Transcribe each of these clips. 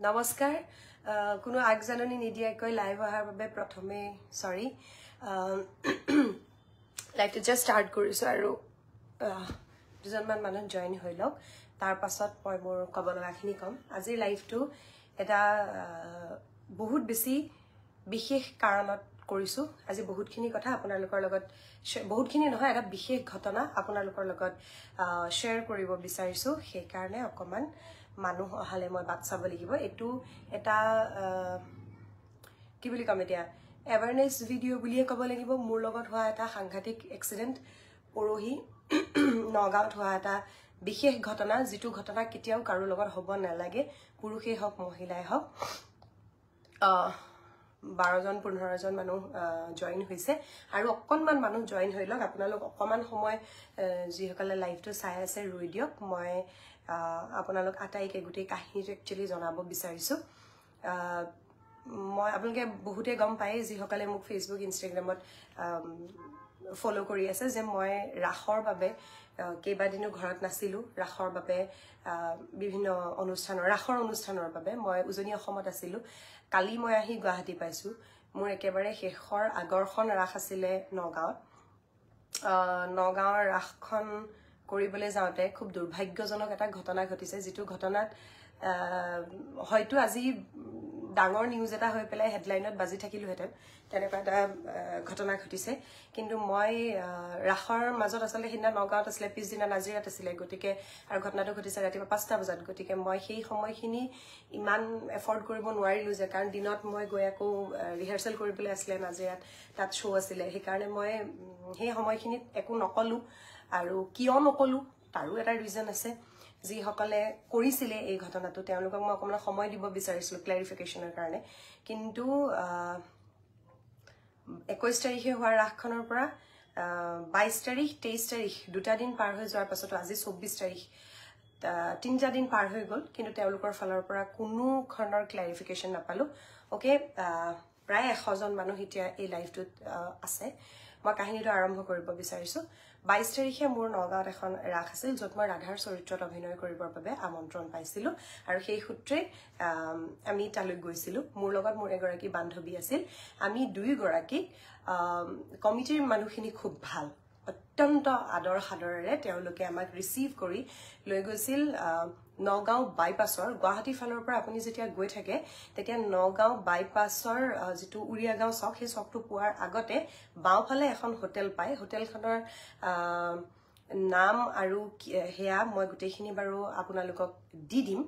নমস্কাৰ কোনো আগজাননী নিদিয়াকৈ লাইভ অহাৰ বাবে প্ৰথমে সৰি লাইভটো জাষ্ট ষ্টাৰ্ট কৰিছোঁ আৰু দুজনমান মানুহ জইন হৈ লওক তাৰ পাছত মই মোৰ ক'ব লগাখিনি ক'ম আজিৰ লাইভটো এটা বহুত বেছি বিশেষ কাৰণত কৰিছোঁ আজি বহুতখিনি কথা আপোনালোকৰ লগত বহুতখিনি নহয় এটা বিশেষ ঘটনা আপোনালোকৰ লগত শ্বেয়াৰ কৰিব বিচাৰিছোঁ সেইকাৰণে অকমান মানুহ অহালে মই বাট চাব লাগিব এটো এটা কি বুলি কম এতিয়া এৱাৰনেছ ভিডিঅ' বুলিয়ে ক'ব লাগিব মোৰ লগত হোৱা এটা সাংঘাতিক এক্সিডেণ্ট পৰহি নগাঁৱত হোৱা এটা বিশেষ ঘটনা যিটো ঘটনা কেতিয়াও কাৰো লগত হ'ব নালাগে পুৰুষেই হওক মহিলাই হওক 12জন 15জন মানুহ জয়েন হৈছে আৰু অকনমান মানুহ জয়েন হৈ লওক আপোনালোক অকমান সময় যিসকলে লাইভটো চাই আছে ৰৈ দিয়ক মই আপোনালোক আটাইকে গোটেই কাহিনীটো একচুয়ালি জনাব বিচাৰিছোঁ মই আপোনালোকে বহুতে গম পায় যিসকলে মোক ফেচবুক ইনষ্টাগ্ৰামত ফলো কৰি আছে যে মই ৰাখৰ বাবে কেইবাদিনো ঘৰত নাছিলো ৰাখৰ বাবে বিভিন্ন ৰাখৰ অনুষ্ঠানৰ বাবে মই উজনি অসমত আছিলো কালি মই আহি গুৱাহাটী পাইছো মোৰ একেবাৰে শেষৰ আগৰখন ৰাখ আছিলে নগাঁৱৰ ৰাখখন কৰিবলৈ যাওঁতে খুব দুৰ্ভাগ্যজনক এটা ঘটনা ঘটিছে যেটো ঘটনাত হয়তো আজি ডাঙৰ নিউজ এটা হৈ পেলাই হেডলাইনত বাজি থাকিলোহেঁতেন তেনেকুৱা এটা ঘটনা ঘটিছে কিন্তু মই ৰাখৰ মাজত আচলতে হিনা নগাঁৱত আছিলে পিছদিনা নাজিৰাত আছিলে গতিকে আৰু ঘটনাটো ঘটিছে ৰাতিপুৱা 5টা বজাত গতিকে মই সেই সময়খিনি ইমান এফৰ্ড কৰিব নোৱাৰিলো যে কাৰণ দিনত মই গৈ আকৌ ৰিহাৰ্সেল কৰিবলৈ আছিলে নাজিৰাত তাত শ্ব' আছিলে সেইকাৰণে মই সেই সময়খিনিত একো নকলো আৰু কিয় নকলো তাৰো এটা ৰিজন আছে যিসকলে কৰিছিলে এই ঘটনাটো তেওঁলোকক মই অকমান সময় দিব বিচাৰিছিলো ক্লেৰিফিকেশনৰ কাৰণে কিন্তু 21 তাৰিখে হোৱা ৰাখখনৰ পৰা 22 তাৰিখ 23 তাৰিখ দুটা দিন পাৰ হৈ যোৱাৰ পাছতো আজি 24 তাৰিখ তিনটা দিন পাৰ হৈ গল কিন্তু তেওঁলোকৰ ফালৰ পৰা কোনো খনৰ ক্লেৰিফিকেশন নাপালো ওকে প্ৰায় 100 জন মানুহ এতিয়া এই লাইভটোত আছে মই কাহিনীটো আৰম্ভ কৰিব বিচাৰিছো 22 তাৰিখে মোৰ নগাঁৱত এখন ৰাখ আছিল যত মই ৰাধাৰ চৰিত্ৰত অভিনয় কৰিবৰ বাবে আমন্ত্ৰণ পাইছিলো আৰু সেই সূত্ৰে আমি তালৈ গৈছিলো মোৰ লগত মোৰ এগৰাকী বান্ধৱী আছিল আমি দুই গৰাকী কমিটিৰ মানুহখিনি খুব ভাল অত্যন্ত আদৰ সাদৰেৰে তেওঁলোকে আমাক ৰিসিভ কৰি লৈ গৈছিল নগাঁও বাইপাছৰ গুৱাহাটী ফালৰ পৰা আপুনি যেতিয়া গৈ থাকে তেতিয়া নগাঁও বাইপাছৰ যেটো উৰিয়াগাঁও চক সেই চকটো পোৱাৰ আগতে বাওফালে এখন হোটেল পায় হোটেলখনৰ নাম আৰু হেয়া মই গোটেইখিনি বাৰু আপোনালোকক দি দিম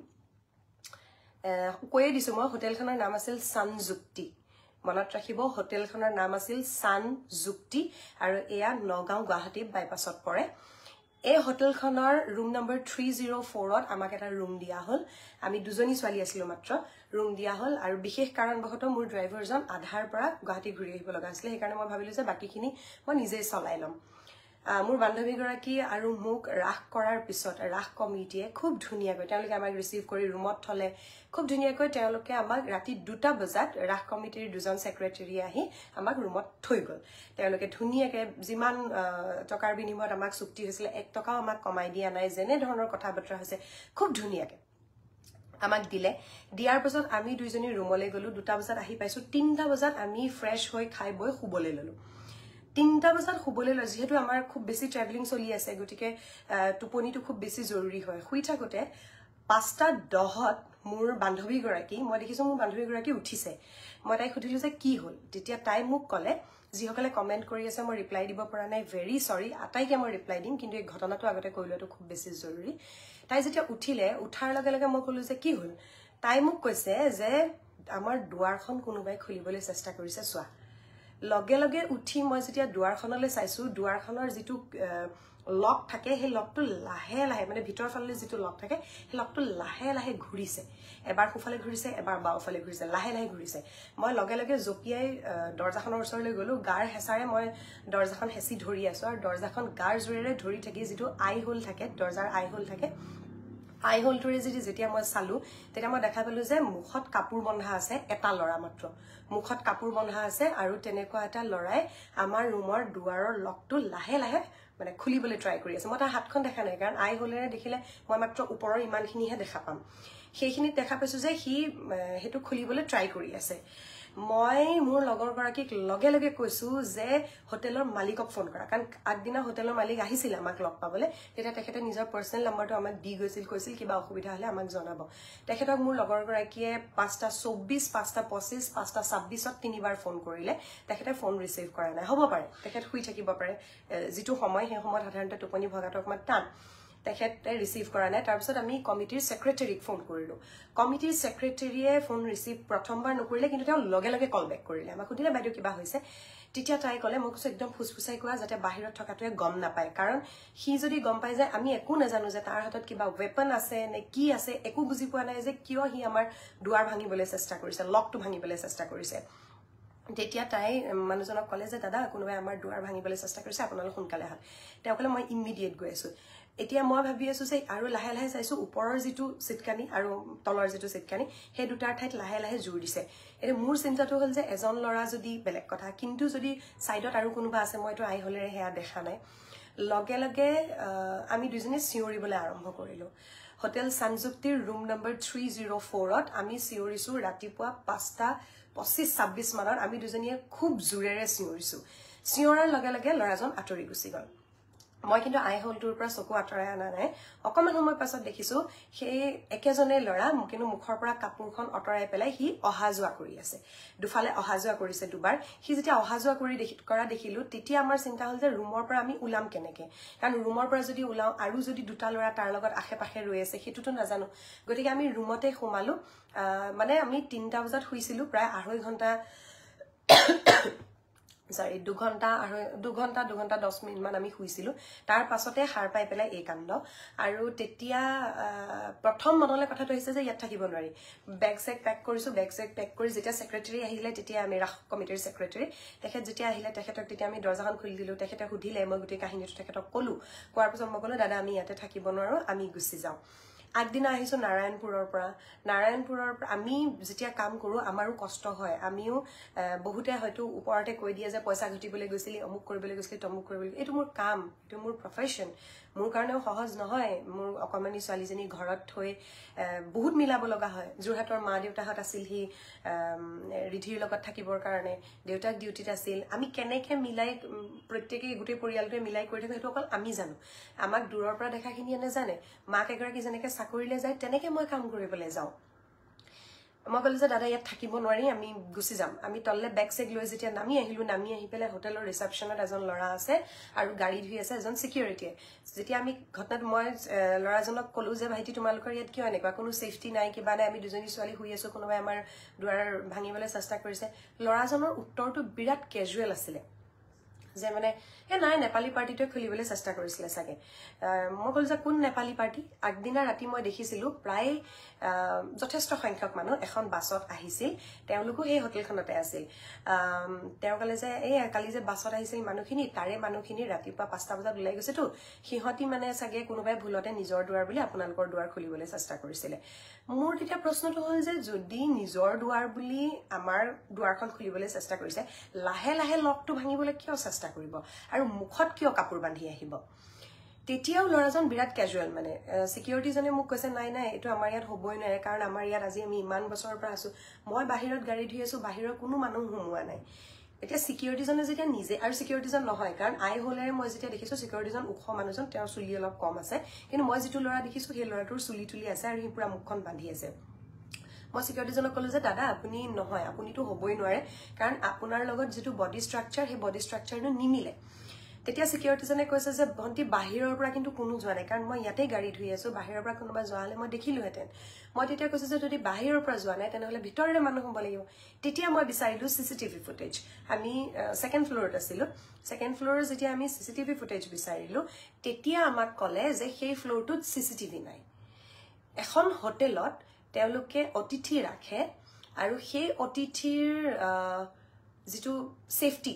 কৈয়ে দিছো মই হোটেলখনৰ নাম আছিল সানযুক্তি মনত ৰাখিব হোটেলখনৰ নাম আছিল সানযুক্তি আৰু এয়া নগাঁও গুৱাহাটী বাইপাছত পৰে এই হোটেলখনৰ ৰুম নম্বৰ 304ত আমাক এটা ৰুম দিয়া হল আমি দুজনী ছোৱালী আছিলো মাত্ৰ ৰুম দিয়া হল আৰু বিশেষ কাৰণবশত মোৰ ড্ৰাইভাৰজন আধাৰ পৰা গুৱাহাটী ঘূৰি আহিব লগা আছিল সেইকাৰণে মই ভাবিলো যে বাকিখিনি মই নিজে চলাই লম মোৰ বান্ধৱী গৰাকী আৰু মোক ৰাখ কৰাৰ পিছত ৰাখ কমিটিয়ে খুব ধুনিয়াকৈ তেওঁলোকে আমাক ৰিসিভ কৰি ৰুমত থলে খুব ধুনিয়াকৈ তেওঁলোকে আমাক ৰাতি 2টা বজাত ৰাখ কমিটিৰ দুজন সেক্ৰেটাৰী আহি আমাক ৰুমত থৈ গল তেওঁলোকে ধুনিয়াকৈ যিমান টকাৰ বিনিময়ত আমাক চুক্তি হৈছিল 1 টকাও আমাক কমাই দিয়া নাই যেনে ধৰণৰ কথা বতৰা হৈছে খুব ধুনিয়াকৈ আমাক দিলে দিয়াৰ পিছত আমি দুইজনী ৰুমলৈ গলো 2টা বজাত আহি পাইছো 3টা বজাত আমি ফ্ৰেশ হৈ খাই বৈ শুবলৈ ললো 3টা বজাত শুবলৈ লৈ যেহেতু আমাৰ খুব বেছি ট্ৰেভেলিং চলি আছে গতিকে টোপনিটো খুব বেছি জৰুৰী হয় শুই থাকোতে 5:10ত মোৰ বান্ধৱী গৰাকী মই দেখিছো মোৰ বান্ধৱী গৰাকী উঠিছে মই তাইক সুধিলো যে কি হ'ল তেতিয়া তাই মোক ক'লে যিসকলে কমেন্ট কৰি আছে মই ৰিপ্লাই দিব পৰা নাই ভেৰি সৰি আটাইকে মই ৰিপ্লাই দিম কিন্তু এই ঘটনাটো আগতে কৈলোটো খুব বেছি জৰুৰী তাই যেতিয়া উঠিলে উঠাৰ লগে লগে মই ক'লো যে কি হ'ল তাই মোক কৈছে যে আমাৰ দুৱাৰখন কোনোবাই খুলিবলৈ চেষ্টা কৰিছে চোৱা লগে লগে উঠি মই যেতিয়া দুৱাৰখনলৈ চাইছো দুৱাৰখনৰ যেটো লক থাকে সেই লকটো লাহে লাহে মানে ভিতৰ ফালে যেটো লক থাকে সেই লকটো লাহে লাহে ঘূৰিছে এবাৰ খুফালে ঘূৰিছে এবাৰ বাওফালে ঘূৰিছে লাহে লাহে ঘূৰিছে মই লগে লগে জপিয়াই দৰজাখনৰ ওচৰলৈ গলো গাৰ হেঁচাৰে মই দৰজাখন হেঁচি ধৰি আছো আৰু দৰজাখন গাৰ জোৰেৰে ধৰি থাকি যেটো আই হোল থাকে দৰজাৰ আই হোল থাকে আই হোলটোৰে যেতিয়া মই চালো তেতিয়া মই দেখা পালো যে মুখত কাপোৰ বন্ধা আছে এটা লৰা মাত্ৰ মুখত কাপোৰ বন্ধা আছে আৰু তেনেকুৱা এটা লৰাই আমাৰ ৰুমৰ দুৱাৰৰ লকটো লাহে লাহে মানে খুলিবলৈ ট্ৰাই কৰি আছে মই তাৰ হাতখন দেখা নাই কাৰণ আই হোলেৰে দেখিলে মই মাত্ৰ ওপৰৰ ইমানখিনিহে দেখা পাম সেইখিনিত দেখা পাইছো যে সি হেতু খুলিবলৈ ট্ৰাই কৰি আছে মই মোৰ লগৰ গৰাকীক লগে লগে কৈছো যে হোটেলৰ মালিকক ফোন কৰা কাৰণ আগদিনা হোটেলৰ মালিক আহিছিল আমাক লগ পাবলৈ তেতিয়া তেখেতে নিজৰ পাৰ্সোনাল নাম্বাৰটো আমাক দি গৈছিল কৈছিল কিবা অসুবিধা হলে আমাক জনাব তেখেতক মোৰ লগৰ গৰাকীয়ে 5:24 5:25 5:26ত তিনিবাৰ ফোন কৰিলে তেখেতে ফোন ৰিসিভ কৰা নাই হ'ব পাৰে তেখেত শুই থাকিব পাৰে যেটো সময় সেই সময়ত সাধাৰণতে টোপনি ভগাটো অকমান টান তেখেতে ৰিসিভ কৰা নাই তাৰ পিছত আমি কমিটিৰ সেক্ৰেটাৰীক ফোন কৰিলো কমিটিৰ সেক্ৰেটাৰীয়ে ফোন ৰিসিভ প্ৰথমবাৰ নকৰিলে কিন্তু তেওঁ লগে লগে কল বেক কৰিলে আমাক সুধিলে বাইদেউ কিবা হৈছে তেতিয়া তাই কলে মোক একদম ফুসফুসাই কোৱা যাতে বাহিৰত থকাটোৱে গম নাপায় কাৰণ সি যদি গম পায় যে আমি একো নাজানো যে তাৰ হাতত কিবা ওয়েপন আছে নে কি আছে একো বুজি পোৱা নাই যে কিয় হি আমাৰ দুৱাৰ ভাঙিবলৈ চেষ্টা কৰিছে লকটো ভাঙিবলৈ চেষ্টা কৰিছে তেতিয়া তাই মানুহজনক কলে যে দাদা কোনোবাই আমাৰ দুৱাৰ ভাঙিবলৈ চেষ্টা কৰিছে আপোনালোক সোনকালে আহক তেওঁ কলে মই ইমিডিয়েট গৈ আছো এতিয়া মই ভাবি আছো যে আৰু লাহে লাহে চাইছো ওপৰৰ যেটো সিটকানি আৰু তলৰ যেটো সিটকানি হে দুটাৰ ঠাইত লাহে লাহে জুৰ দিছে এনে মোৰ চিন্তাটো হল যে এজন লৰা যদি বেলেগ কথা কিন্তু যদি সাইডত আৰু কোনোবা আছে মইতো আই হলেৰে হেয়া দেখা নাই লগে লগে আমি দুজনে চিঞৰিবলৈ আৰম্ভ কৰিলো হোটেল সানযুক্তিৰ ৰুম নম্বৰ 304ত আমি চিঞৰিছো ৰাতিপুৱা 5:25-26 মানত আমি দুজনীয়ে খুব জোৰেৰে চিঞৰিছো চিঞৰাৰ লগে লগে লৰাজন আঁতৰি গুচি গল মই কিন্তু আই হলটোৰ পৰা চকু আঁতৰাই আনা নাই অকমান সময় পাছত দেখিছো সেই একেজনে লৰা কিন্তু মুখৰ পৰা কাপোৰখন আঁতৰাই পেলাই হি অহা যোৱা কৰি আছে দুফালে অহা যোৱা কৰিছে দুবাৰ হি যেতিয়া অহা যোৱা কৰা দেখিলো তেতিয়া আমাৰ চিন্তা হল যে ৰুমৰ পৰা আমি উলাম কেনেকে কাৰণ ৰুমৰ পৰা যদি উলাও আৰু যদি দুটা লৰা তাৰ লগত আশে-পাশে ৰৈ আছে হেতুটো নাজানো গতিকে আমি ৰুমতে সোমালো মানে আমি 3টা বজাত শুইছিলো প্ৰায় 2.5 ঘণ্টা sorry 2 ঘণ্টা 10 মিনিট মান আমি শুইছিলো তাৰ পাছতে হাৰ পাই পেলাই এই কাণ্ড আৰু তেতিয়া প্ৰথম মনলে কথাটো হৈছে যে ইয়াত থাকিব নোৱাৰি বেগ চেক পেক কৰিছো বেগ চেক পেক কৰি যেতিয়া সেক্ৰেটাৰী আহিলে তেতিয়া আমি ৰাখ কমিটিৰ সেক্ৰেটাৰী তেখেত যেতিয়া আহিলে তেখেতক তেতিয়া আমি দৰজাখন খুলি দিলো তেখেতে সুধিলে মই গুটি কাহিনীটো তেখেতক কলো কোৱাৰ পিছত মই কলো দাদা আমি ইয়াতে থাকিব নোৱাৰো আমি গুছি যাও আগদিনা আহিছো নাৰায়ণপুৰৰ পৰা আমি যেতিয়া কাম কৰো আমাৰো কষ্ট হয় আমিও বহুতে হয়তো ওপৰতে কৈ দিয়ে যে পইচা ঘটিবলৈ গৈছিলি অমুক কৰিবলৈ গৈছিলি তমুক কৰিবলৈ এইটো মোৰ কাম এইটো মোৰ প্ৰফেশন মোৰ কাৰণেও সহজ নহয় মোৰ অকমানি ছোৱালীজনী ঘৰত থৈ বহুত মিলাব লগা হয় জুৰহাটৰ মা দেউতাহত আছিল হি ৰিধিৰ লগত থাকিবৰ কাৰণে দেউতাক ডিউটিত আছিল আমি কেনেকে মিলাই প্ৰত্যেকই গুটে পৰিয়ালটোৱে মিলাই কৰি থাকো হেতু অকল আমি জানো আমাক দূৰৰ পৰা দেখাখিনিয়ে নাজানে মাক এগৰাকী যেনেকে চাকৰিলে যায় তেনেকে মই কাম কৰিবলৈ যাও মই কলো যে দাদা ইয়াত থাকিব নোৱাৰি আমি গুছি যাম আমি তললে বেগ চেগ লৈ যেতিয়া নামি আহি পেলাই হোটেলৰ ৰিসেপশনত এজন লৰা আছে আৰু গাড়ী ধুই আছে এজন সিকিউৰিটিয়ে যেতিয়া আমি ঘটনাত মই লৰাজনক কলো যে ভাইটি তোমালোকৰ ইয়াত কিয় এনেকুৱা কোনো সেফটি নাই কিবা নাই আমি দুজনী ছোৱালী শুই আছো কোনোবাই আমাৰ দুৱাৰ ভাঙিবলৈ চেষ্টা কৰিছে লৰাজনৰ উত্তৰটো বিৰাট ক্যাজুৱেল আছিল যে মানে নাই নেপালী পাৰ্টিটো খুলিবলৈ চেষ্টা কৰিছিল সাগে মই কল যে কোন নেপালী পাৰ্টি আগদিনা ৰাতি মই দেখিছিলো প্ৰায় যথেষ্ট সংখ্যক মানুহ এখন বাছত আহিছিল তেওঁলোকো এই হোটেলখনতে আছিল তেওঁ কলে যে এই কালি যে বাছত আহিছিল মানুহখিনি তাৰে মানুহখিনি ৰাতিপুৱা 5টা বজাত ওলাই গৈছে তো হিহতি মানে সাগে কোনোবাই ভুলতে নিজৰ দুৱাৰ বুলি আপোনালোকৰ দুৱাৰ খুলিবলৈ চেষ্টা কৰিছিল মোৰ তেতিয়া প্ৰশ্নটো হ'ল যে যদি নিজৰ দুৱাৰ বুলি আমাৰ দুৱাৰখন খুলিবলৈ চেষ্টা কৰিছে লাহে লাহে লকটো ভাঙিবলৈ কিয় চেষ্টা কৰিব আৰু মুখত কিয় কাপোৰ বান্ধি আহিব তেতিয়াও লৰাজন বিৰাট ক্যাজুৱেল মানে সিকিউৰিটি জনে মোক কৈছে নাই এটো আমাৰ ইয়াত হবই নাই কাৰণ আমাৰ ইয়াত আজি আমি ইমান বছৰৰ পৰা আছো মই বাহিৰত গাড়ী ধুই আছো বাহিৰৰ কোনো মানুহ হুমুৱা নাই এতিয়া সিকিউৰিটি জনে যেতিয়া নিজে আৰু সিকিউৰিটি জন নহয় কাৰণ আই হলেৰে মই যেতিয়া দেখিছো সিকিউৰিটি জন উখ মানুহজন তেওঁৰ চুলি অলপ কম আছে কিন্তু মই যেটো লৰা দেখিছো সেই লৰাটোৰ চুলি তুলি আছে আৰু হি পুৰা মুখখন বান্ধি আছে মই সিকিউৰিটি জনক কলো যে দাদা আপুনি নহয় আপুনিটো হবই নোৱাৰে কাৰণ আপোনাৰ লগত যেটো বডি স্ট্ৰাকচাৰ হে বডি স্ট্ৰাকচাৰটো নিমিলে তেতিয়া সিকিউৰিটি জনে কৈছে যে ভন্টি বাহিৰৰ পৰা কিন্তু কোনো যোৱা নাই কাৰণ মই ইয়াতে গাড়ী ধুই আছো বাহিৰৰ পৰা কোনোবা যোৱালে মই দেখিলো হেতেন মই তেতিয়া কৈছো যে যদি বাহিৰৰ পৰা যোৱা নাই তেনেহলে ভিতৰৰে মানুহ হ'ব লাগিব তেতিয়া মই বিচাৰিলো সিসিটিভি ফুটেজ আমি সেকেন্ড ফ্লোৰত আছিলো সেকেন্ড ফ্লোৰৰ যেতিয়া আমি সিসিটিভি ফুটেজ বিচাৰিলো তেতিয়া আমাক কলে যে সেই ফ্লোৰটোত সিসিটিভি নাই এখন হোটেলত তেওঁলোকে অতিথি ৰাখে আৰু সেই অতিথিৰ যেটো সেফটি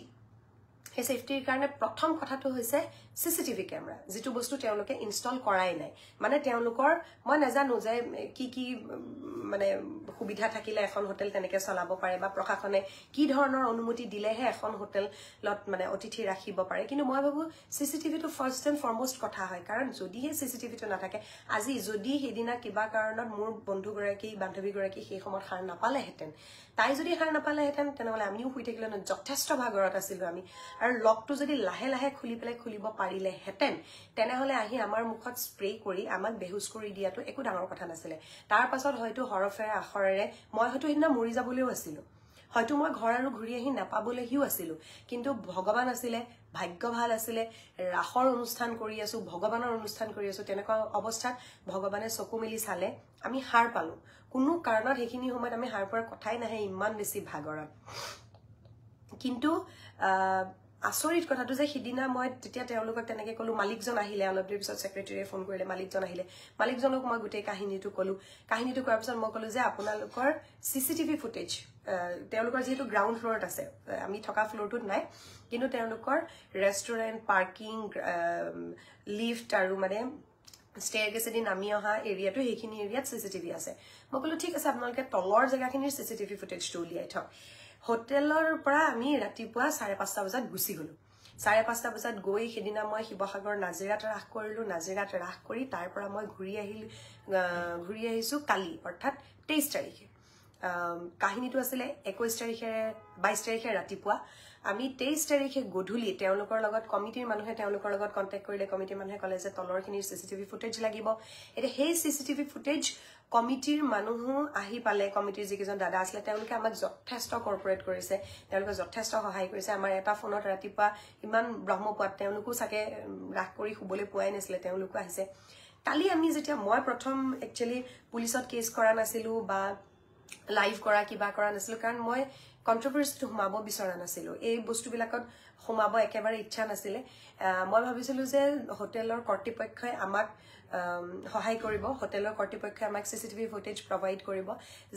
সেই সেফটিৰ কাৰণে প্ৰথম কথাটো হৈছে সিসিটিভি ক্যামেৰা যেটো বস্তু তেওঁলোকে ইনষ্টল কৰাই নাই মানে তেওঁলোকৰ মই নাজানো যে কি মানে সুবিধা থাকিলে এখন হোটেল তেনেকে চলাব পাৰে বা প্ৰশাসনে কি ধৰণৰ অনুমতি দিলেহে এখন হোটেলত মানে অতিথি ৰাখিব পাৰে কিন্তু মই ভাবো সিসিটিভিটো ফাৰ্স্ট এণ্ড ফৰমোষ্ট কথা হয় কাৰণ যদিহে সিসিটিভিটো নাথাকে আজি যদি সেইদিনা কিবা কাৰণত মোৰ বন্ধুগৰাকী বান্ধৱীগৰাকী সেই সময়ত সাৰ নাপালেহেঁতেন তাই যদি সাৰ নাপালেহেঁতেন তেনেহ'লে আমিও শুই থাকিলে যথেষ্ট ভাগৰত আছিলো আমি আৰু লকটো যদি লাহে লাহে খুলিব পাৰিলেহেঁতেন তেনেহ'লে আহি আমাৰ মুখত স্প্ৰে কৰি আমাক বেহুচ কৰি দিয়াটো একো ডাঙৰ কথা নাছিলে তাৰ পাছত হয়তো হৰফেৰে আখৰেৰে মই হয়তো সেইদিনা মৰি যাবলৈও আছিলো হয়তো মই ঘৰ আৰু ঘূৰি আহি নাপাবলৈহিও আছিলো কিন্তু ভগৱান আছিলে ভাগ্য ভাল আছিলে ৰাসৰ অনুষ্ঠান কৰি আছো ভগৱানৰ অনুষ্ঠান কৰি আছো তেনেকুৱা অৱস্থাত ভগৱানে চকু মেলি চালে আমি হাৰ পালো কোনো কাৰণত সেইখিনি সময়ত আমি হাৰ পোৱাৰ কথাই নাহে ইমান বেছি ভাগৰত কিন্তু আচৰিত কথাটো যে সিদিনা মই তেতিয়া তেওঁলোকক তেনেকে কলো মালিকজন আহিলে অলপ দেৰি পিছত সেক্ৰেটাৰীয়ে ফোন কৰিলে মালিকজন আহিলে মালিকজনক মই গোটেই কাহিনীটো কলো কাহিনীটো কোৱাৰ পিছত মই কলো যে আপোনালোকৰ সিসিটিভি ফুটেজ তেওঁলোকৰ যেহেতু গ্ৰাউণ্ড ফ্ল'ৰত আছে আমি থকা ফ্ল'ৰটোত নাই কিন্তু তেওঁলোকৰ ৰেষ্টুৰেণ্ট পাৰ্কিং লিফ্ট আৰু মানে ষ্টেয়াৰকেছেদি নামি অহা এৰিয়াটো সেইখিনি এৰিয়াত সিসিটিভি আছে মই কলো ঠিক আছে আপোনালোকে তলৰ জেগাখিনিৰ সিসিটিভি ফুটেজটো উলিয়াই থওক হোটেলৰ পৰা আমি ৰাতিপুৱা 5:30 বজাত গুচি গলো 5:30 বজাত গৈ সেইদিনা মই শিৱসাগৰ নাজিৰাত ৰাস কৰিলো নাজিৰাত ৰাস কৰি তাৰ পৰা মই ঘূৰি আহিছো কালি অৰ্থাৎ 23 তাৰিখে কাহিনীটো আছিলে 21 তাৰিখে 22 তাৰিখে ৰাতিপুৱা আমি 23 তাৰিখে গধূলি তেওঁলোকৰ লগত কমিটিৰ মানুহে তেওঁলোকৰ লগত কন্টেক্ট কৰিলে কমিটিৰ মানুহে ক'লে যে তলৰখিনিৰ সিসিটিভি ফুটেজ লাগিব এতিয়া সেই সিসিটিভি ফুটেজ কমিটিৰ মানুহো আহি পালে কমিটিৰ যিকেইজন দাদা আছিলে তেওঁলোকে আমাক যথেষ্ট কৰ্পৰেট কৰিছে তেওঁলোকে যথেষ্ট সহায় কৰিছে আমাৰ এটা ফোনত ৰাতিপুৱা ইমান ব্ৰহ্মপুৱাত তেওঁলোকো চাগে ৰাখ কৰি শুবলৈ পোৱাই নাছিলে তেওঁলোকো আহিছে কালি আমি যেতিয়া মই প্ৰথম একচুয়ালি পুলিচত কেছ কৰা নাছিলো বা লাইভ কৰা কিবা কৰা নাছিলো কাৰণ মই কন্ট্ৰভাৰ্চিটো সোমাব বিচৰা নাছিলো এই বস্তুবিলাকত সোমাব একেবাৰে ইচ্ছা নাছিলে মই ভাবিছিলো যে হোটেলৰ কৰ্তৃপক্ষই আমাক সহায় কৰিব হোটেলৰ কৰ্তৃপক্ষই আমাক সিসিটিভি ফুটেজ প্ৰভাইড কৰিব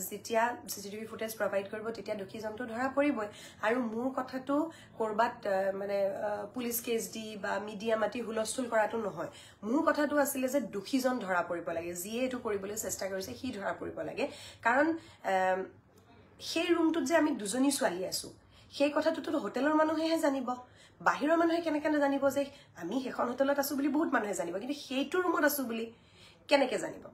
যেতিয়া সিসিটিভি ফুটেজ প্ৰভাইড কৰিব তেতিয়া দোষীজনটো ধৰা পৰিবই আৰু মোৰ কথাটো কৰবাত মানে পুলিচ কেছ দি বা মিডিয়া মাতি হুলস্থুল কৰাটো নহয় মোৰ কথাটো আছিল যে দোষীজন ধৰা পৰিব লাগে যিয়ে এটো কৰিবলৈ চেষ্টা কৰিছে সি ধৰা পৰিব লাগে কাৰণ সেই ৰুমটোত যে আমি দুজনী ছোৱালী আছো সেই কথাটোতো হোটেলৰ মানুহেহে জানিব বাহিৰৰ মানুহে কেনেকৈ জানিব যে আমি হেখন হোটেলত আছো বুলি বহুত মানুহে জানিব কিন্তু সেইটো ৰুমত আছো বুলি কেনেকৈ জানিব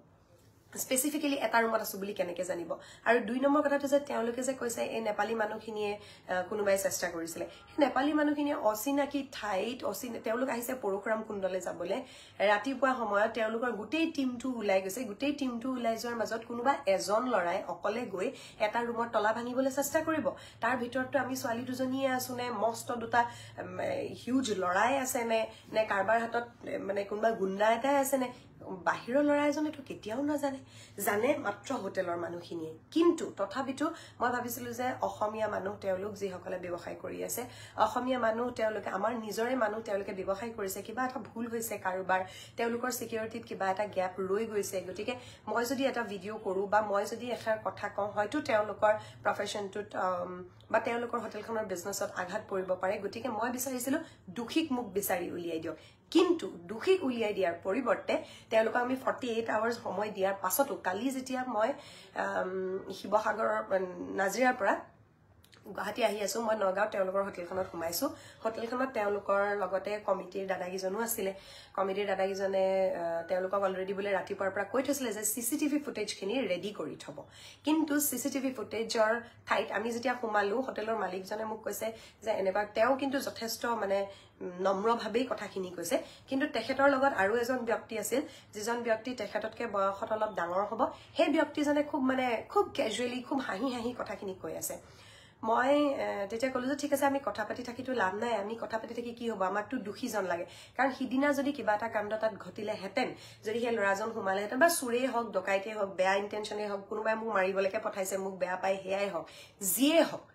স্পেসিফিক্যালি এটা ৰুমত আছো বুলি কেনেকৈ জানিব আৰু দুই নম্বৰ কথাটো যে তেওঁলোকে যে কৈছে এই নেপালী মানুহখিনিয়ে কোনোবাই চেষ্টা কৰিছিলে এই নেপালী মানুহখিনিয়ে অচিনাকি ঠাইত তেওঁলোক আহিছে পৰশুৰাম কুণ্ডলে যাবলৈ ৰাতিপুৱা সময়ত তেওঁলোকৰ গোটেই টিমটো ওলাই গৈছে গোটেই টিমটো ওলাই যোৱাৰ মাজত কোনোবা এজন লৰাই অকলে গৈ এটা ৰুমত তলা ভাঙিবলৈ চেষ্টা কৰিব তাৰ ভিতৰতো আমি ছোৱালী দুজনীয়ে আছো নে মস্ত দুটা হিউজ লৰাই আছে নে কাৰবাৰ হাতত মানে কোনোবা গুণ্ডা এটাই আছে নে বাহিৰৰ লৰা এজনেতো কেতিয়াও নাজানে জানে মাত্ৰ হোটেলৰ মানুহখিনিয়ে কিন্তু তথাপিতো মই ভাবিছিলো যে অসমীয়া মানুহ তেওঁলোক যিসকলে ব্যৱসায় কৰি আছে অসমীয়া মানুহ তেওঁলোকে আমাৰ নিজৰে মানুহ তেওঁলোকে ব্যৱসায় কৰিছে কিবা এটা ভুল হৈছে কাৰোবাৰ তেওঁলোকৰ সিকিউৰিটিত কিবা এটা গ্যাপ ৰৈ গৈছে গতিকে মই যদি এটা ভিডিঅ' কৰো বা মই যদি এখাৰ কথা কওঁ হয়তো তেওঁলোকৰ প্ৰফেশনটোত বা তেওঁলোকৰ হোটেলখনৰ বিজনেছত আঘাত পৰিব পাৰে গতিকে মই বিচাৰিছিলো দুখিক মুখ বিচাৰি উলিয়াই দিয়ক কিন্তু দুখিক উলিয়াই দিয়াৰ পৰিৱৰ্তে তেওঁলোকক আমি 48 আৱাৰ্ছ সময় দিয়াৰ পাছতো কালি যেতিয়া মই শিৱসাগৰৰ নাজিৰাৰ পৰা গুৱাহাটী আহি আছো মই নগাঁও তেওঁলোকৰ হোটেলখনত সোমাইছো হোটেলখনত তেওঁলোকৰ লগতে কমিটিৰ দাদাগিজনো আছিলে কমিটিৰ দাদাগিজনে তেওঁলোকক অলৰেডি বুলে ৰাতিপুৱাৰ পৰা কৈ থৈছিলে যে সিসিটিভি ফুটেজখিনি ৰেডি কৰি থব কিন্তু সিসিটিভি ফুটেজৰ ঠাইত আমি যেতিয়া সোমালো হোটেলৰ মালিকজনে মোক কৈছে যে এনেবা তেওঁ কিন্তু যথেষ্ট মানে নম্ৰভাৱেই কথাখিনি কৈছে কিন্তু তেখেতৰ লগত আৰু এজন ব্যক্তি আছিল যিজন ব্যক্তি তেখেততকৈ বয়সত অলপ ডাঙৰ হ'ব সেই ব্যক্তিজনে খুব ক্যাজুৱেলি খুব হাঁহি হাঁহি কথাখিনি কৈ আছে মই তেতিয়া কলো যে ঠিক আছে আমি কথা পাতি থাকিতো লাভ নাই আমি কথা পাতি থাকি কি হ'ব আমাকতো দুখীজন লাগে কাৰণ সিদিনা যদি কিবা এটা কাণ্ড তাত ঘটিলে হেতেন যদি সেই ল'ৰাজন সোমালে হেতেন বা চুৰেই হওক ডকাইতেই হওক বেয়া ইন্টেনশনেই হওক কোনোবাই মোক মাৰিবলৈকে পঠাইছে মোক বেয়া পাই হেয়াই হওক যিয়ে হওক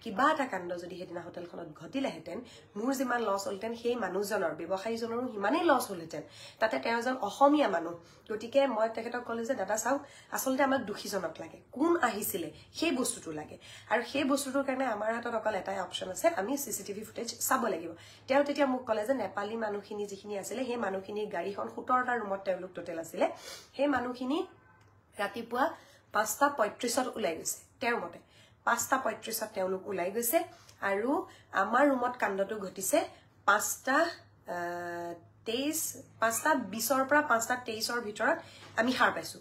কিবা এটা কাণ্ড যদি হেদিনা হোটেলখনত ঘটিলে হেতেন মোৰ যিমান লছ হলতেন সেই মানুহজনৰ ব্যৱসায়ীজনৰো সিমানেই লছ হলতেন তাতে তেওঁ এজন অসমীয়া মানুহ গতিকে মই তেখেতক ক'লো যে দাদা চাওক আসলতে আমাক দুখীজনক লাগে কোন আহিছিলে সেই বস্তুটো লাগে আৰু সেই বস্তুটোৰ কাৰণে আমাৰ হাতত অকল এটাই অপচন আছে আমি সিসিটিভি ফুটেজ চাব লাগিব তেওঁ তেতিয়া মোক ক'লে যে নেপালী মানুহখিনি যিখিনি আছিলে সেই মানুহখিনি গাড়ীখন 17টা ৰুমত তেওঁলোক টোটেল আছিলে সেই মানুহখিনি ৰাতিপুৱা 5:35 ওলাই গৈছে তেওঁৰ মতে 5:35 তেওঁলোক ওলাই গৈছে আৰু আমাৰ ৰুমত কাণ্ডটো ঘটিছে 5:20 পৰা 5:23 ভিতৰত আমি সাৰ পাইছো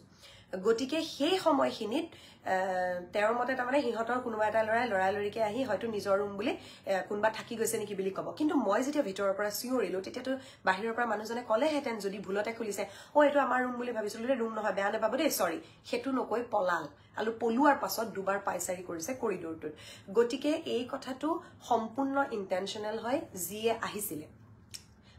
গতিকে সেই সময়খিনিত তেওঁৰ মতে তাৰমানে সিহঁতৰ কোনোবা এটা লৰালৰিকে আহি হয়তো নিজৰ ৰুম বুলি কোনোবা থাকি গৈছে নেকি বুলি ক'ব কিন্তু মই যেতিয়া ভিতৰৰ পৰা চিঞৰিলো তেতিয়াতো বাহিৰৰ পৰা মানুহজনে ক'লেহেঁতেন যদি ভুলতে খুলিছে এইটো আমাৰ ৰুম বুলি ভাবিছিলো ৰুম নহয় বেয়া নাপাব দেই সৰি সেইটো নকৈ পলাল আৰু পলুৱাৰ পাছত দুবাৰ পাইচাৰি কৰিছে কৰিডৰটোত গতিকে এই কথাটো সম্পূৰ্ণ ইন্টেনশনাল হয় যিয়ে আহিছিলে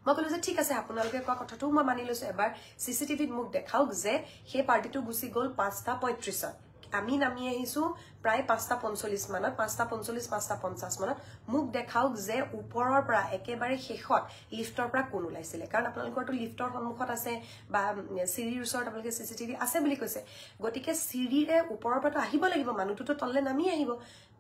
মই কলো যে ঠিক আছে আপোনালোকে কোৱা কথাটো মই মানি লৈছো এবাৰ সিসিটিভিত মোক দেখাওক যে সেই পাৰ্টিটো গুছি গ'ল 5:35 আমি নামি আহিছো প্ৰায় 5:45 মানত 5:45 5:50 মানত মোক দেখাওক যে ওপৰৰ পৰা একেবাৰে শেষত লিফটৰ পৰা কোন ওলাইছিলে কাৰণ আপোনালোকৰটো লিফটৰ সন্মুখত আছে বা চিৰিৰ ওচৰত আপোনালোকে সিসিটিভি আছে বুলি কৈছে গতিকে চিৰিৰে ওপৰৰ পৰা আহিব লাগিব মানুহটো তললে নামি আহিব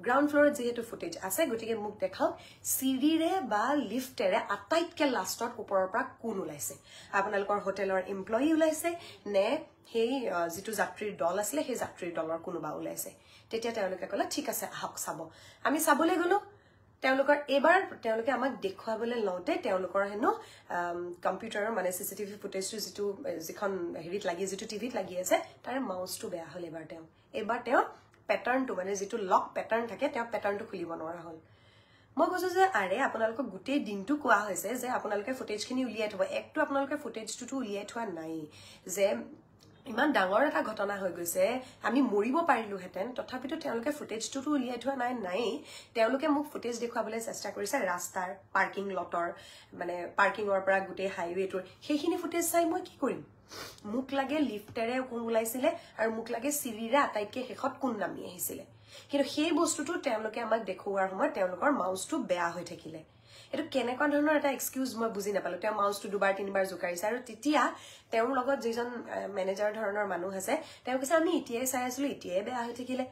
গ্ৰাউণ্ড ফ্লোৰত যেহেতু ফুটেজ আছে গতিকে মোক দেখাওক চিৰিৰে বা লিফটেৰে আটাইতকৈ লাষ্টত ওপৰৰ পৰা কোন ওলাইছে আপোনালোকৰ হোটেলৰ এমপ্লয়ি ওলাইছে নে সেই যেটো যাত্ৰীৰ দল আছিল সেই যাত্ৰীৰ দলৰ কোনোবা ওলাইছে তেতিয়া তেওঁলোকে ক'লে ঠিক আছে আহক চাব আমি চাবলৈ গলো তেওঁলোকৰ এবাৰ তেওঁলোকে আমাক দেখুৱাবলৈ লওঁতে তেওঁলোকৰ হেনো কম্পিউটাৰৰ মানে সিসিটিভি ফুটেজটো যেটো যিখন হেৰিত লাগি যেটো টিভিত লাগি আছে তাৰে মাউচটো বেয়া হ'ল এবাৰ তেওঁ প্যাটাৰ্নটো মানে যেটো লক প্যাটাৰ্ন থাকে তেওঁ প্যাটাৰ্নটো খুলিব নোৱাৰা হ'ল মই কৈছো যে আৰে আপোনালোকক গোটেই দিনটো কোৱা হৈছে যে আপোনালোকে ফুটেজখিনি উলিয়াই থব একটো আপোনালোকে ফুটেজটো উলিয়াই থোৱা নাই যে ইমান ডাঙৰ এটা ঘটনা হৈ গৈছে আমি মৰিব পাৰিলোহেঁতেন তথাপিতো তেওঁলোকে ফুটেজটো উলিয়াই থোৱা নাই তেওঁলোকে মোক ফুটেজ দেখুৱাবলৈ চেষ্টা কৰিছে ৰাস্তাৰ পাৰ্কিং লটৰ মানে পাৰ্কিঙৰ পৰা গোটেই হাইৱেটোৰ সেইখিনি ফুটেজ চাই মই কি কৰিম মোক লাগে লিফটেৰে কোন ওলাইছিলে আৰু মোক লাগে চিৰিৰে আটাইতকৈ শেষত কোন নামি আহিছিলে কিন্তু সেই বস্তুটো তেওঁলোকে আমাক দেখুৱাৰ সময়ত তেওঁলোকৰ মাউচটো বেয়া হৈ থাকিলে এটো কেনেকুৱা ধৰণৰ এটা এক্সকিউজ মই বুজি নাপালো তেওঁ মাউসটো দুবাৰ তিনিবাৰ জুকাৰিছে আৰু তেতিয়া তেওঁৰ লগত যিজন মেনেজাৰ ধৰণৰ মানুহ আছে তেওঁ কৈছে আমি ইটিআই চাই আছিলো ইটিআই বেয়া হৈ থাকিলে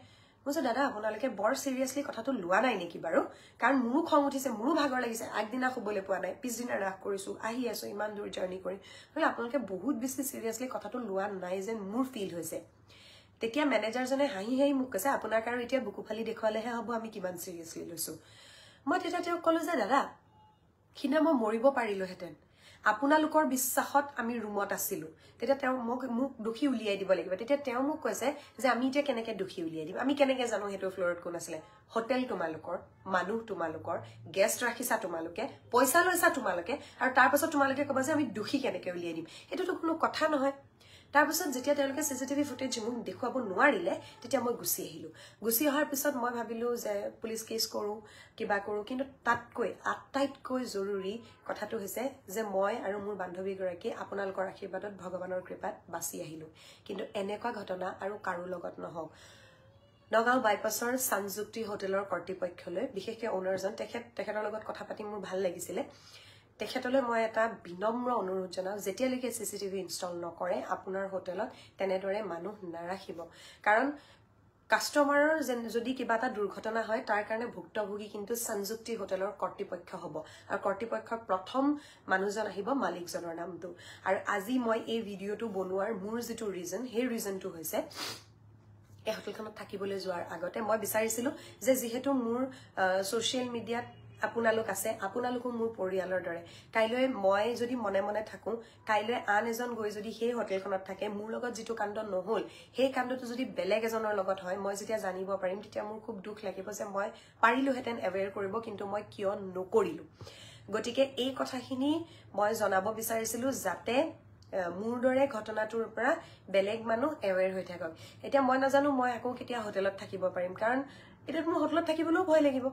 বুঝো দাদা আপোনালোকে বৰ সিৰিয়াসলি কথাটো লোৱা নাই নেকি বাৰু কাৰণ মোৰো খং উঠিছে মোৰো ভাগৰ লাগিছে আগদিনা খুবলৈ পোৱা নাই পিছদিনা ৰাখ কৰিছো আহি আছো ইমান দূৰ জাৰ্নি কৰি মানে আপোনালোকে বহুত বেছি সিৰিয়াসলি কথাটো লোৱা নাই যে মোৰ ফিল হৈছে তেতিয়া মেনেজাৰজনে হাঁহি মোক কৈছে আপোনাক আৰু এতিয়া বুকু ফালি দেখুৱালেহে হ'ব আমি কিমান সিৰিয়াসলি লৈছো মই তেতিয়া তেওঁক ক'লো যে দাদা কিনা মই মৰিব পাৰিলোহেঁতেন আপোনালোকৰ বিশ্বাসত আমি ৰুমত আছিলো তেতিয়া তেওঁ মোক দুখী উলিয়াই দিব লাগিব তেতিয়া তেওঁ মোক কৈছে যে আমি এতিয়া কেনেকৈ দুখী উলিয়াই দিম আমি কেনেকৈ জানো হেটো ফ্লোৰত কোন আছিলে হোটেল তোমালোকৰ মানুহ তোমালোকৰ গেষ্ট ৰাখিছা তোমালোকে পইচা লৈছা তোমালোকে আৰু তাৰ পাছত তোমালোকে ক'বা যে আমি দুখী কেনেকৈ উলিয়াই দিম এটোতো কোনো কথা নহয় তাৰ পাছত যেতিয়া তেওঁলোকে সিসিটিভি ফুটেজ মোক দেখুৱাব নোৱাৰিলে তেতিয়া মই গুছি আহিলো গুছি অহাৰ পিছত মই ভাবিলো যে পুলিশ কেছ কৰো কিবা কৰো কিন্তু তাতকৈ আটাইতকৈ জৰুৰী কথাটো হৈছে যে মই আৰু মোৰ বান্ধৱী গৰাকী আপোনালোকৰ আশীৰ্বাদত ভগৱানৰ কৃপাত বাচি আহিলো কিন্তু এনেকুৱা ঘটনা আৰু কাৰো লগত নহওক নগাঁও বাইপাছৰ সানযুক্তি হোটেলৰ কৰ্তৃপক্ষলৈ বিশেষকৈ ওনাৰজন তেখেতৰ লগত কথা পাতি মোৰ ভাল লাগিছিলে তেখেতলৈ মই এটা বিনম্ৰ অনুৰোধ জনাও যেতিয়ালৈকে সিসিটিভি ইনষ্টল নকৰে আপোনাৰ হোটেলত তেনেদৰে মানুহ নাৰাখিব কাৰণ কাস্টমাৰৰ যদি কিবা এটা দুৰ্ঘটনা হয় তাৰ কাৰণে ভুক্তভোগী কিন্তু সানযুক্তি হোটেলৰ কৰ্তৃপক্ষ হ'ব আৰু কৰ্তৃপক্ষৰ প্ৰথম মানুহজন আহিব মালিকজনৰ নামটো আৰু আজি মই এই ভিডিঅটো বনোৱাৰ মোৰ যেটো ৰিজন সেই ৰিজনটো হৈছে এই হোটেলখনত থাকিবলৈ যোৱাৰ আগতে মই বিচাৰিছিলো যে যেহেতু মোৰ সোশ্যাল মিডিয়াত আপোনালোক আছে আপোনালোকো মোৰ পৰিয়ালৰ দৰে কাইলৈ মই যদি মনে মনে থাকো কাইলৈ আন এজন গৈ যদি সেই হোটেলখনত থাকে মোৰ লগত যেটো কাণ্ড নহল সেই কাণ্ডটো যদি বেলেগ এজনৰ লগত হয় মই যেতিয়া জানিব পাৰিম তেতিয়া মোৰ খুব দুখ লাগিব যে মই পাৰিলোহেঁতেন এৱেৰ কৰিব কিন্তু মই কিয় নকৰিলো গতিকে এই কথাখিনি মই জনাব বিচাৰিছিলো যাতে মোৰ দৰে ঘটনাটোৰ পৰা বেলেগ মানুহ এৱেৰ হৈ থাকক এতিয়া মই নাজানো মই আকৌ কেতিয়া হোটেলত থাকিব পাৰিম কাৰণ এটা মোৰ হোটেলত থাকিবলৈও ভয় লাগিব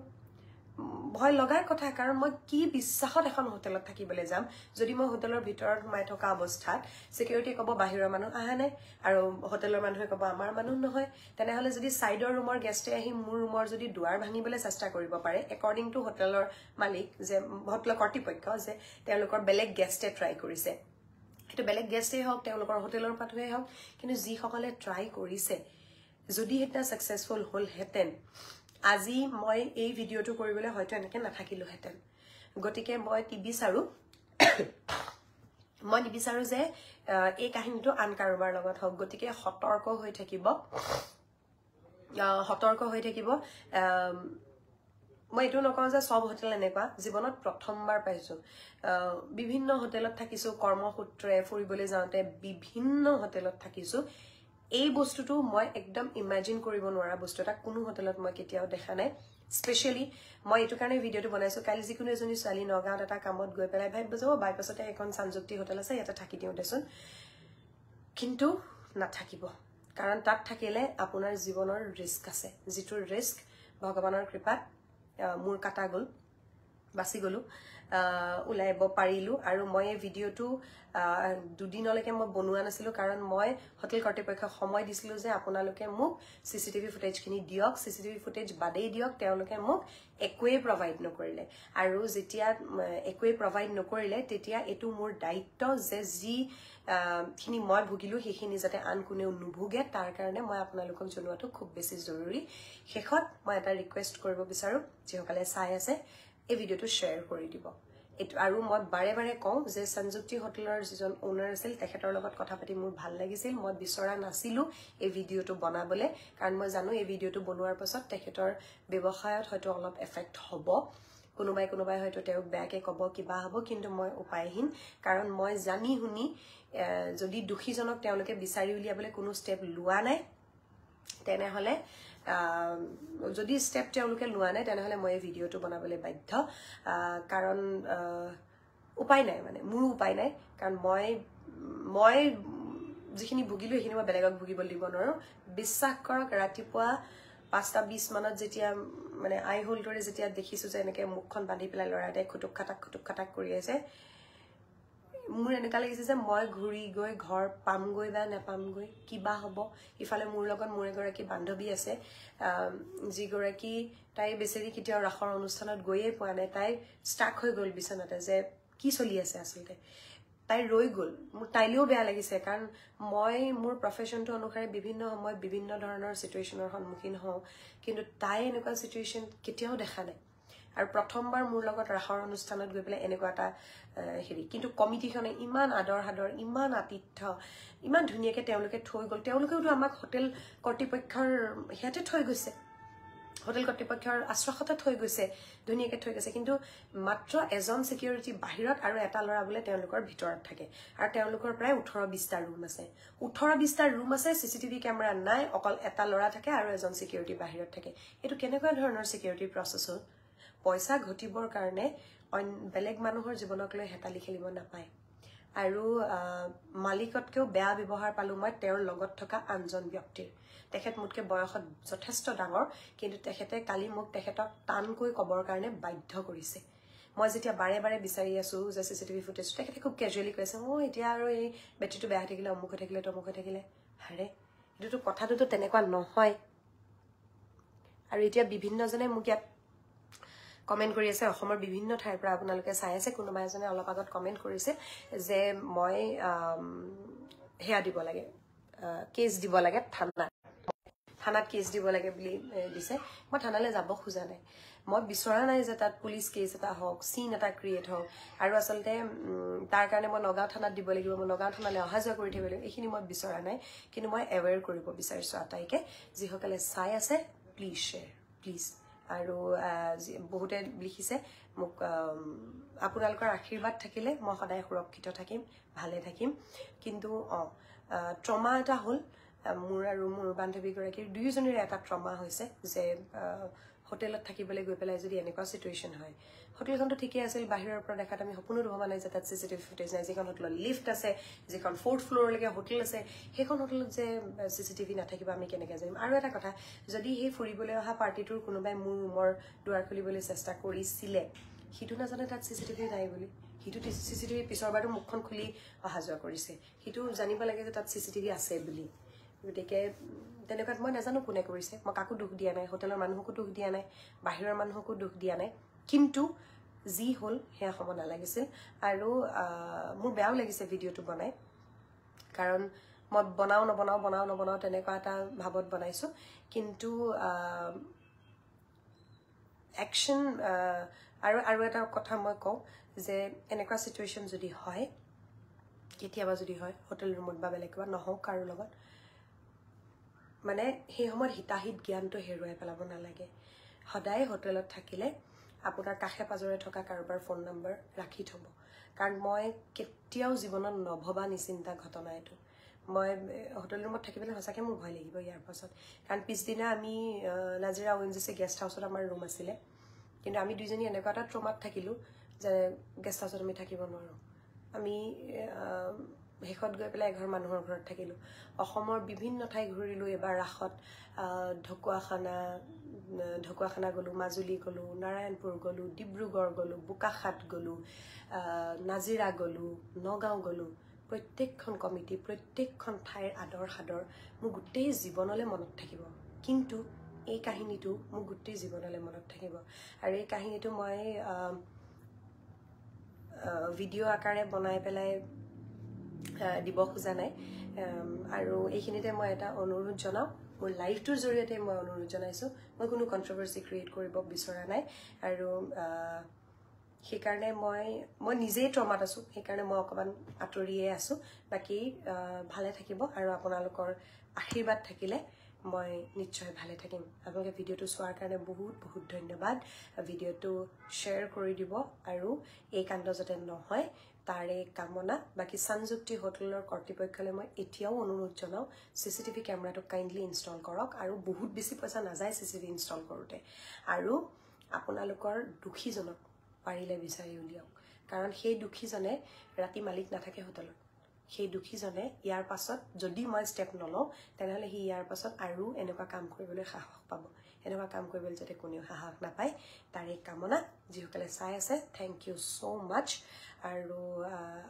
ভয় লগাৰ কথা কাৰণ মই কি বিশ্বাসত এখন হোটেলত থাকিবলৈ যাম যদি মই হোটেলৰ ভিতৰত সোমাই থকা অৱস্থাত সিকিউৰিটি ক'ব বাহিৰৰ মানুহ আহা নাই আৰু হোটেলৰ মানুহে ক'ব আমাৰ মানুহ নহয় তেনেহলে যদি সাইডৰ ৰুমৰ গেষ্টে আহি মোৰ ৰুমৰ যদি দুৱাৰ ভাঙিবলৈ চেষ্টা কৰিব পাৰে একৰ্ডিং টু হোটেলৰ মালিক যে হোটেলৰ কৰ্তৃপক্ষ যে তেওঁলোকৰ বেলেগ গেষ্টে ট্ৰাই কৰিছে এটো বেলেগ গেষ্টেই হওক তেওঁলোকৰ হোটেলৰ মানুহেই হওক কিন্তু যিসকলে ট্ৰাই কৰিছে যদি এটা সাকসেসফুল হলহেঁতেন আজি মই এই ভিডিঅটো কৰিবলৈ হয়তো এনেকৈ নাথাকিলোহেঁতেন গতিকে মই নিবিচাৰো যে এই কাহিনীটো আন কাৰোবাৰ লগত হওক গতিকে সতৰ্ক হৈ থাকিব সতৰ্ক হৈ থাকিব মই এটো নকওঁ যে সব হোটেল এনেকুৱা জীৱনত প্ৰথমবাৰ পাইছো বিভিন্ন হোটেলত থাকিছো কৰ্মসূত্ৰে ফুৰিবলৈ যাওঁতে বিভিন্ন হোটেলত থাকিছো এই বস্তুটো মই একদম ইমাজিন কৰিব নোৱাৰা বস্তু এটা কোনো হোটেলত মই কেতিয়াও দেখা নাই স্পেশালি মই এটো কাৰণে ভিডিওটো বনাইছো কালি যিকোনো এজনী ছোৱালী নগাঁৱত এটা কামত গৈ পেলাই ভাই বুজাব বাইপাছতে এখন সানযুক্তি হোটেল আছে ইয়াতে থাকি দিও দেচোন কিন্তু নাথাকিব কাৰণ তাত থাকিলে আপোনাৰ জীৱনৰ ৰিস্ক আছে যিটো ৰিস্ক ভগৱানৰ কৃপাত মোৰ কাটা গল বাসি গলো উলাইব পাৰিলো আৰু মই এই ভিডিওটো দুদিনলৈকে মই বনোৱা নাছিলো কাৰণ মই হোটেল কৰ্তৃপক্ষক সময় দিছিলো যে আপোনালোকে মোক সিসিটিভি ফুটেজখিনি দিয়ক সিসিটিভি ফুটেজ বাদেই দিয়ক তেওঁলোকে মোক একোৱে প্ৰভাইড নকৰিলে আৰু যেতিয়া একোৱে প্ৰভাইড নকৰিলে তেতিয়া এটো মোৰ দায়িত্ব যে যি খিনি মই ভুগিলো সেইখিনি যাতে আন কোনেও নুভুগে তাৰ কাৰণে মই আপোনালোকক জনোৱাটো খুব বেছি জৰুৰী শেষত মই এটা ৰিকুৱেষ্ট কৰিব বিচাৰো যিসকলে চাই আছে এই ভিডিওটো শ্বেয়াৰ কৰি দিব এটো আৰু মই বাৰে বাৰে কওঁ যে সঞ্জুক্তি হোটেলৰ যিজন ওনাৰ আছিল তেখেতৰ লগত কথা পাতি মোৰ ভাল লাগিছিল মই বিচৰা নাছিলো এই ভিডিওটো বনাবলে কাৰণ মই জানো এই ভিডিওটো বনোৱাৰ পাছত তেখেতৰ ব্যৱসায়ত হয়তো অলপ এফেক্ট হ'ব কোনোবাই হয়তো তেওঁক বেয়াকে ক'ব কিবা হ'ব কিন্তু মই উপায়হীন কাৰণ মই জানি শুনি যদি দুখীজনক তেওঁলোকে বিচাৰি উলিয়াবলৈ কোনো ষ্টেপ লোৱা নাই তেনেহলে যদি ষ্টেপ তেওঁলোকে লোৱা নাই তেনেহলে মই এই ভিডিওটো বনাবলৈ বাধ্য কাৰণ উপায় নাই মানে মোৰ উপায় নাই কাৰণ মই যিখিনি ভুগিলো সেইখিনি মই বেলেগক ভুগিব দিব নোৱাৰো বিশ্বাস কৰক ৰাতিপুৱা 5:20 মানত যেতিয়া মানে আই হোল্ডৰে যেতিয়া দেখিছো যে এনেকে মুখখন বান্ধি পেলাই লৰা এটাই খুটুক খাটাক কৰি আছে মোৰ এনেকা লাগিছে যে মই ঘুৰি গৈ ঘৰ পামগৈ বা নেপামগৈ কিবা হ'ব ইফালে মোৰ লগত মোৰ এগৰাকী বান্ধৱী আছে যিগৰাকী তাই বেছেৰি কেতিয়াও ৰাখৰ অনুষ্ঠানত গৈয়ে পোৱা নাই তাই ষ্টাক হৈ গ'ল বিছনাতে যে কি চলি আছে আচলতে তাই ৰৈ গ'ল মোৰ তাইলেও বেয়া লাগিছে কাৰণ মই মোৰ প্ৰফেশনটো অনুসাৰে বিভিন্ন সময় বিভিন্ন ধৰণৰ সিচুৱেচনৰ সন্মুখীন হওঁ কিন্তু তাই এনেকুৱা সিচুৱেচন কেতিয়াও দেখা নাই আৰু প্ৰথমবাৰ মোৰ লগত ৰাখৰ অনুষ্ঠানত গৈ পেলাই এনেকুৱা এটা হেৰি কিন্তু কমিটিখনে ইমান আদৰ ইমান আতিথ্য ইমান ধুনীয়াকে তেওঁলোকে থৈ গ'ল তেওঁলোকেওতো আমাক হোটেল কৰ্তৃপক্ষৰ হেতে থৈ গৈছে হোটেল কৰ্তৃপক্ষৰ আশ্ৰয়তে থৈ গৈছে ধুনীয়াকে থৈ গৈছে কিন্তু মাত্ৰ এজন সিকিউৰিটি বাহিৰত আৰু এটা লৰা বোলে তেওঁলোকৰ ভিতৰত থাকে আৰু তেওঁলোকৰ প্ৰায় 18-20টা ৰুম আছে 18-20টা ৰুম আছে সিসিটিভি কেমেৰা নাই অকল এটা লৰা থাকে আৰু এজন সিকিউৰিটি বাহিৰত থাকে এটো কেনেকুৱা ধৰণৰ সিকিউৰিটি প্ৰসেস হ'ল পইচা ঘটিবৰ কাৰণে বেলেগ মানুহৰ জীৱনক লৈ হেতালি খেলিব নাপায় আৰু মালিকতকেও বেয়া ব্যৱহাৰ পালো মই তেওঁৰ লগত থকা আনজন ব্যক্তিৰ তেখেত মুটকে বয়সত যথেষ্ট ডাঙৰ কিন্তু তেখেতে কালি মোক তেখেতক টানকৈ কবৰ কাৰণে বাধ্য কৰিছে মই যেতিয়া বাৰে বাৰে বিচাৰি আছো যে সিসিটিভি ফুটেজ তেখেতে খুব ক্যাজুয়ালি কৈছে এতিয়া আৰু এই বেটাৰিটো বেয়া থাকিলে অমুক থাকিলে তমুক থাকিলে হাৰে এটোটো কথাটো তেনেকুৱা নহয় আৰু এতিয়া বিভিন্নজনে মোক ইয়াত কমেন্ট কৰি আছে অসমৰ বিভিন্ন ঠাইৰ পৰা আপোনালোকে চাই আছে কোনোবা এজনে অলপ আগত কমেন্ট কৰিছে যে মই হেয়া দিব লাগে কেস দিব লাগে থানাত কেস দিব লাগে বুলি দিছে মই থানালৈ যাব খোজা নাই মই বিচৰা নাই যে তাত পুলিচ কেস এটা হওক সিন এটা ক্ৰিয়েট হওক আৰু আচলতে তাৰ কাৰণে মই নগাঁও থানাত দিব লাগিব মই নগাঁও থানালৈ অহা যোৱা কৰি থাকিব লাগিব এইখিনি মই বিচৰা নাই কিন্তু মই এৱেৰ কৰিব বিচাৰিছো আটাইকে যিসকলে চাই আছে প্লিজ শ্বেয়াৰ প্লিজ আৰু বহুতে লিখিছে মোক আপোনালোকৰ আশীৰ্বাদ থাকিলে মই সদায় সুৰক্ষিত থাকিম ভালে থাকিম কিন্তু ট্ৰমা এটা হ'ল মোৰ আৰু মোৰ বান্ধৱীগৰাকীৰ দুয়োজনৰে এটা ট্ৰমা হৈছে যে হোটেলত থাকিবলৈ গৈ পেলাই যদি এনেকুৱা সিচুৱেচন হয় হোটেলখনটো ঠিকই আছিল বাহিৰৰ পৰা দেখাত আমি সপোনো ভবা নাই যে তাত সিসিটিভি ফুটেজ নাই যিখন হোটেলত লিফ্ট আছে যিখন 4th ফ্লোৰলৈকে হোটেল আছে সেইখন হোটেলত যে সিসিটিভি নাথাকিব আমি কেনেকৈ জানিম আৰু এটা কথা যদি সেই ফুৰিবলৈ অহা পাৰ্টিটোৰ কোনোবাই মোৰ ৰুমৰ দুৱাৰ খুলিবলৈ চেষ্টা কৰিছিলে হিটো নাজানে তাত সিসিটিভি নাই বুলি হিটো সিসিটিভি পিছৰ বাৰটো মুখখন খুলি অহা যোৱা কৰিছে হিটো জানিব লাগে যে তাত সিসিটিভি আছে বুলি গতিকে তেনেকুৱাত মই নাজানো কোনে কৰিছে মই কাকো দুখ দিয়া নাই হোটেলৰ মানুহকো দুখ দিয়া নাই বাহিৰৰ মানুহকো দুখ দিয়া নাই কিন্তু যি হ'ল হেয়া হ'ব নালাগিছিল আৰু মোৰ বেয়াও লাগিছে ভিডিওটো বনাই কাৰণ মই বনাও নবনাও তেনেকুৱা এটা ভাবত বনাইছো কিন্তু একশন আৰু এটা কথা মই কওঁ যে এনেকুৱা সিচুৱেচন যদি হয় কেতিয়াবা যদি হয় হোটেল ৰুমত বা বেলেগ কিবা নহওক কাৰো লগত মানে সেই সময়ত হিতাহিত জ্ঞানটো হেৰুৱাই পেলাব নালাগে সদায় হোটেলত থাকিলে আপোনাৰ কাষে পাজৰে থকা কাৰোবাৰ ফোন নম্বৰ ৰাখি থ'ব কাৰণ মই কেতিয়াও জীৱনত নভবা নিচিন্তা ঘটনা এইটো মই হোটেল ৰুমত থাকি পেলাই সঁচাকৈ মোৰ ভয় লাগিব ইয়াৰ পাছত কাৰণ পিছদিনা আমি নাজিৰা ONGC গেষ্ট হাউচত আমাৰ ৰুম আছিলে কিন্তু আমি দুইজনী এনেকুৱা এটা ট্ৰমাত থাকিলোঁ যে গেষ্ট হাউচত আমি থাকিব নোৱাৰোঁ আমি শেষত গৈ পেলাই এঘৰ মানুহৰ ঘৰত থাকিলোঁ অসমৰ বিভিন্ন ঠাই ঘূৰিলোঁ এবাৰ ৰাসত ঢকুৱাখানা গ'লোঁ মাজুলী গ'লোঁ নাৰায়ণপুৰ গ'লোঁ ডিব্ৰুগড় গ'লোঁ বোকাখাট গ'লোঁ নাজিৰা গ'লোঁ নগাঁও গ'লোঁ প্ৰত্যেকখন কমিটি প্ৰত্যেকখন ঠাইৰ আদৰ সাদৰ মোৰ গোটেই জীৱনলৈ মনত থাকিব কিন্তু এই কাহিনীটো মোৰ গোটেই জীৱনলৈ মনত থাকিব আৰু এই কাহিনীটো মই ভিডিঅ' আকাৰে বনাই পেলাই দিব খোজা নাই আৰু এইখিনিতে মই এটা অনুৰোধ জনাওঁ মোৰ লাইফটোৰ জৰিয়তে মই অনুৰোধ জনাইছোঁ মই কোনো কণ্ট্ৰভাৰ্চি ক্ৰিয়েট কৰিব বিচৰা নাই আৰু সেইকাৰণে মই নিজেই ট্ৰমাত আছোঁ সেইকাৰণে মই অকণমান আঁতৰিয়ে আছোঁ বাকী ভালে থাকিব আৰু আপোনালোকৰ আশীৰ্বাদ থাকিলে মই নিশ্চয় ভালে থাকিম আপোনালোকে ভিডিঅ'টো চোৱাৰ কাৰণে বহুত বহুত ধন্যবাদ ভিডিঅ'টো শ্বেয়াৰ কৰি দিব আৰু এই কাণ্ড যাতে নহয় তাৰে কামনা বাকী সঞ্জুক্তি হোটেলৰ কৰ্তৃপক্ষলৈ মই এতিয়াও অনুৰোধ জনাওঁ CCTV কেমেৰাটো কাইণ্ডলি ইনষ্টল কৰক আৰু বহুত বেছি পইচা নাযায় CCTV ইনষ্টল কৰোঁতে আৰু আপোনালোকৰ দুখীজনক পাৰিলে বিচাৰি উলিয়াওক কাৰণ সেই দুখীজনে ৰাতি মালিক নাথাকে হোটেলত সেই দুখীজনে ইয়াৰ পাছত যদি মই ষ্টেপ নলওঁ তেনেহ'লে সি ইয়াৰ পাছত আৰু এনেকুৱা কাম কৰিবলৈ সাহস পাব এনেকুৱা কাম কৰিবলৈ যাতে কোনেও সাহস নাপায় তাৰে কামনা যিসকলে চাই আছে থেংক ইউ ছ' মাছ আৰু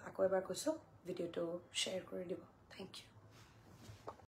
আকৌ এবাৰ কৈছোঁ ভিডিঅ'টো শ্বেয়াৰ কৰি দিব থেংক ইউ